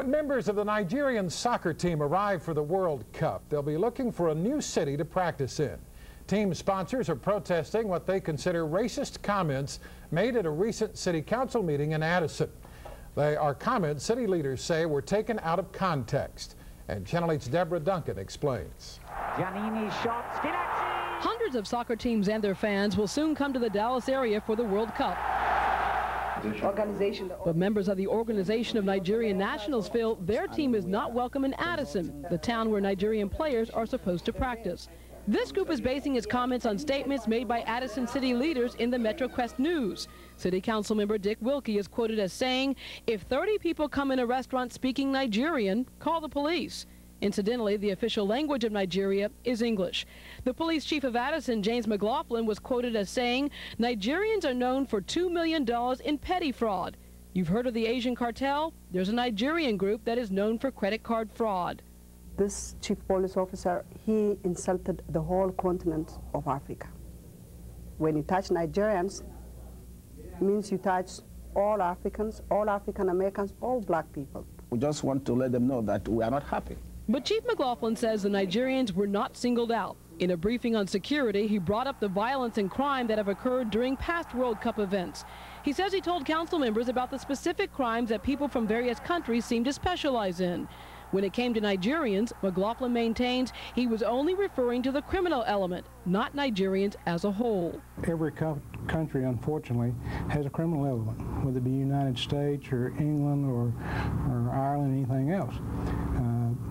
Members of the Nigerian soccer team arrived for the World Cup. They'll be looking for a new city to practice in. Team sponsors are protesting what they consider racist comments made at a recent city council meeting in Addison. They are comments city leaders say were taken out of context. And Channel 8's Deborah Duncan explains. Giannini's shot, Schillaci! Hundreds of soccer teams and their fans will soon come to the Dallas area for the World Cup. But members of the Organization of Nigerian Nationals feel their team is not welcome in Addison, the town where Nigerian players are supposed to practice. This group is basing its comments on statements made by Addison city leaders in the MetroQuest News. City Council member Dick Wilkie is quoted as saying, "If 30 people come in a restaurant speaking Nigerian, call the police." Incidentally, the official language of Nigeria is English. The police chief of Addison, James McLaughlin, was quoted as saying, "Nigerians are known for $2 million in petty fraud. You've heard of the Asian cartel? There's a Nigerian group that is known for credit card fraud." This chief police officer, he insulted the whole continent of Africa. When you touch Nigerians, it means you touch all Africans, all African Americans, all black people. We just want to let them know that we are not happy. But Chief McLaughlin says the Nigerians were not singled out. In a briefing on security, he brought up the violence and crime that have occurred during past World Cup events. He says he told council members about the specific crimes that people from various countries seem to specialize in. When it came to Nigerians, McLaughlin maintains he was only referring to the criminal element, not Nigerians as a whole. Every country, unfortunately, has a criminal element, whether it be United States or England or Ireland, anything else.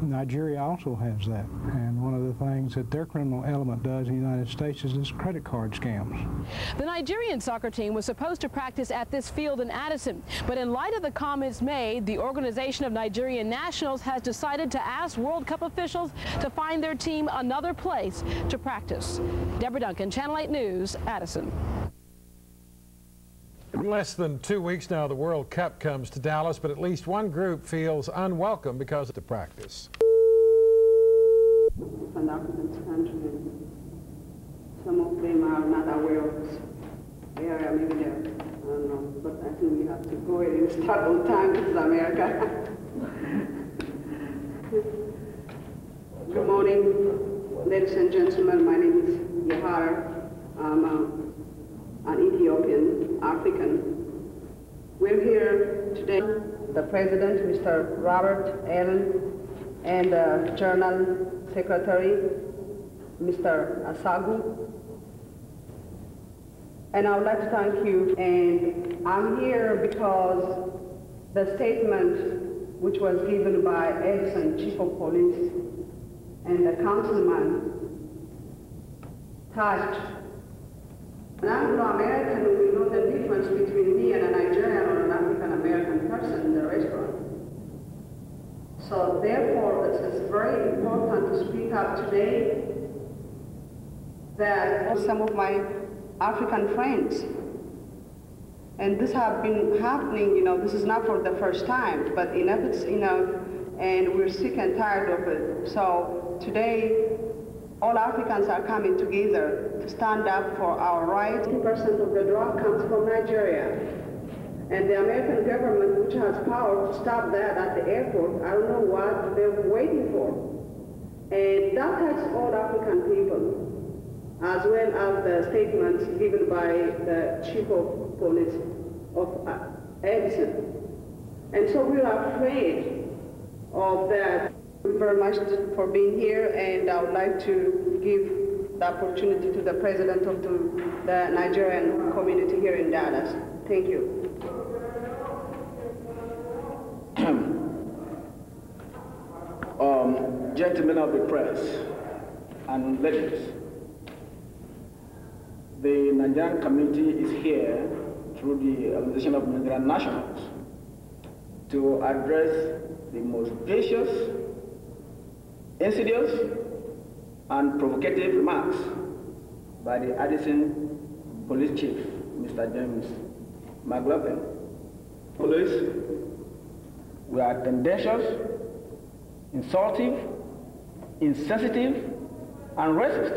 Nigeria also has that, and one of the things that their criminal element does in the United States is this credit card scams. The Nigerian soccer team was supposed to practice at this field in Addison, but in light of the comments made, the Organization of Nigerian Nationals has decided to ask World Cup officials to find their team another place to practice. Deborah Duncan, Channel 8 News, Addison. In less than 2 weeks now, the World Cup comes to Dallas, but at least one group feels unwelcome because of the practice. Pan-Africanist countries, some of them are not aware of this area, maybe they're, I don't know, but I think we have to go ahead and start on time. This is America. Good morning, ladies and gentlemen. My name is Yeharerwerk. I'm an Ethiopian African. We're here today, the President, Mr. Robert Allen, and the Journal Secretary, Mr. Asagu. And I would like to thank you. And I'm here because the statement which was given by Addison Chief of Police and the councilman touched an Anglo-American. We know the difference between me and a Nigerian or an African-American person in the restaurant. So therefore, it's very important to speak up today that some of my African friends, and this have been happening, this is not for the first time, but enough it's enough, and we're sick and tired of it. So today, all Africans are coming together to stand up for our rights. 50% of the drug comes from Nigeria. And the American government, which has power to stop that at the airport, I don't know what they're waiting for. And that touches all African people, as well as the statements given by the Chief of Police of Addison. And so we are afraid of that. Thank you very much for being here, and I would like to give the opportunity to the President of the Nigerian community here in Dallas. Thank you. Gentlemen of the press and ladies, the Nigerian community is here through the Organization of Nigerian Nationals to address the most vicious, insidious, and provocative remarks by the Addison Police Chief, Mr. James McLaughlin. Police were tendentious, insultive, insensitive, and racist.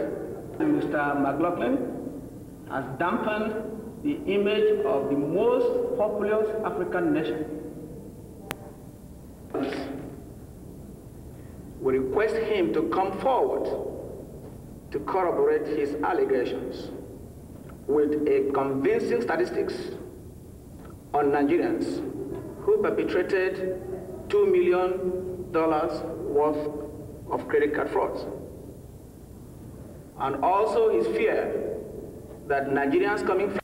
Mr. McLaughlin has dampened the image of the most populous African nation. we request him to come forward to corroborate his allegations with a convincing statistics on Nigerians who perpetrated $2 million worth of credit card frauds. And also his fear that Nigerians coming from